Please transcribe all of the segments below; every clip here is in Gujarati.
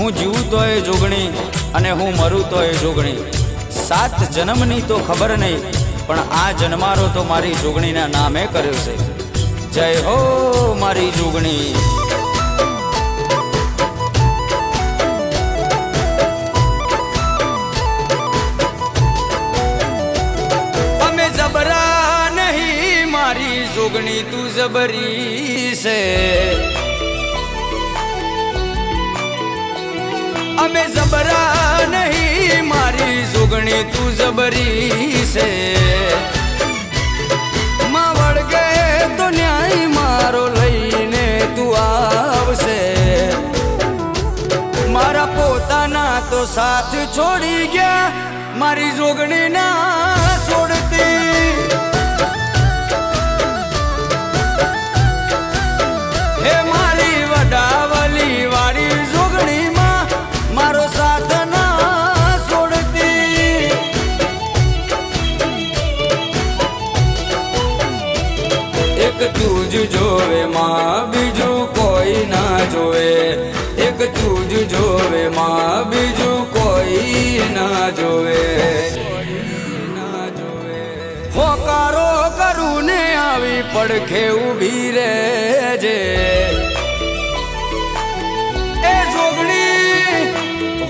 હું જીવું તોય જોગણી અને હું મરું તોય જોગણી। 7 જન્મની તો ખબર નહીં, પણ આ જન્મારો તો મારી જોગણીના નામે કર્યો છે। જય હો મારી જોગણી। અમે જબરા નહીં મારી જોગણી, તું જબરી છે। અમે જબરા નહીં મારી જોગણી, તું જબરી છે। માં વળગે તો ન્યાય મારો લઈને તું આવશે। મારા પોતાના તો સાથ છોડી ગયા, મારી જોગણી ના છોડતી। હે મારી વડાવલી વાળી જોગણી માં મારો સાથ ના છોડતી। એક તું જ જોવે માં બીજું કોઈ ના જોવે। એક તું જ જોવે માં બીજું કોઈ ના જોવે। હોકારો કરું ને આવી પડખે ઊભી રહેજે। એ જોગણી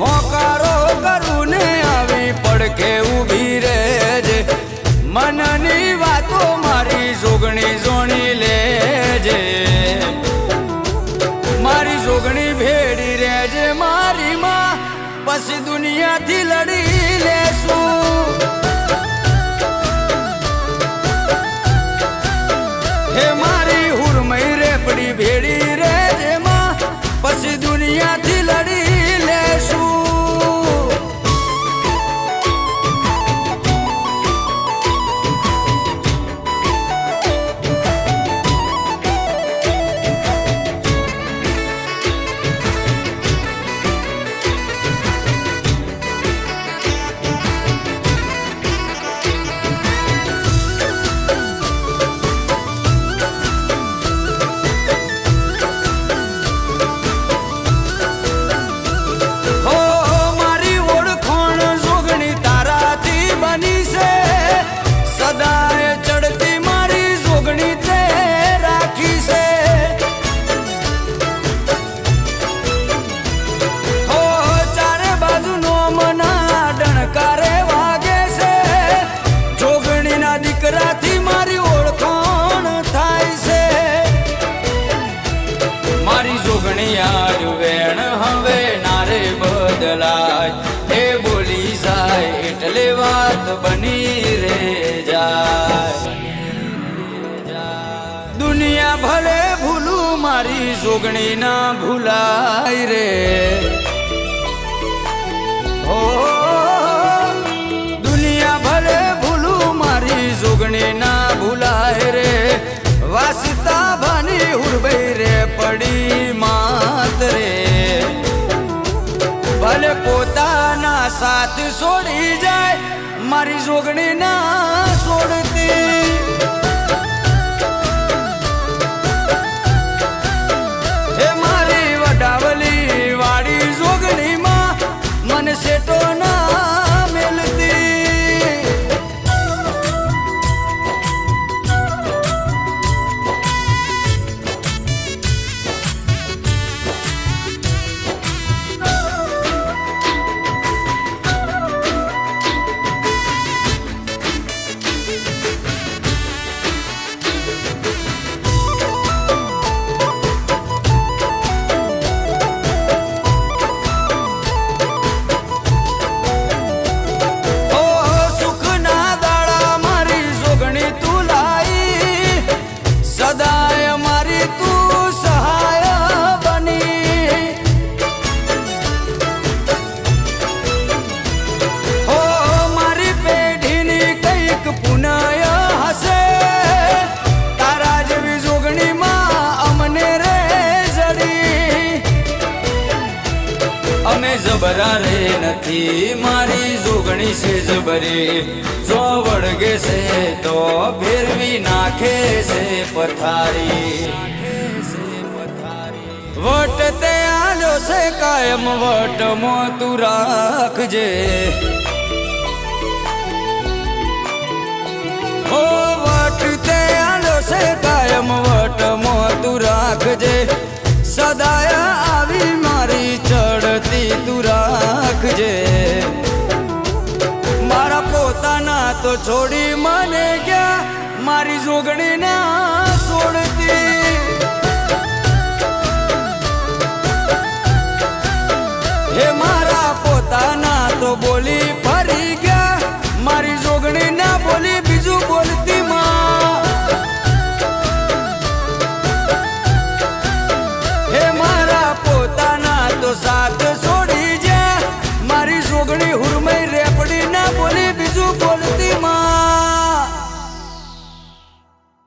હોકારો કરું ને આવી પડખે ઊભી રહેજે। મનની વાતો મારી જોગણી જોણી લેજે। મારી જોગણી ભેડી રહેજે મારી માં, પછી દુનિયાથી લડી લેશું। હે મારી હુરમઈ રેપડી ભેડી રહેજે માં, પછી દુનિયાથી લડી લેશું। વેણ હવે નારે બદલાય, એ બોલી જાય એટલે વાત બની રે જાય। દુનિયા ભલે ભૂલું મારી જોગણી ના ભૂલાય રે। હો દુનિયા ભલે ભૂલું મારી જોગણી ના ભૂલાય રે। વાસતા ભાની હુરબઈ રે પડી માત રે। ભલે પોતાના સાથ છોડી જાય, મારી જોગણી ના છોડતી। હે મારી વડાવલી વાળી જોગણી માં મને સેટો ના મેલતી। જબરા રે નથી મારી જોગણી છે જબરી। જો વળગે છે તો ફેરવી નાખે છે પથારી। વટ તે આલો આલો છે કાયમ વટમાં તું રાખજે ઓ વટ તે આલો છે કાયમ વટમાં તું રાખજે સદાય આવી મારી ચડતી તું રાખજે મારા પોતાના તો છોડી મને ગયા મારી જોગણી ના છોડતી હે મારા પોતાના તો બોલી ફરી ગયા મારી જોગણી ના બોલી બીજું બોલતી માં હે મારા પોતાના તો સાથ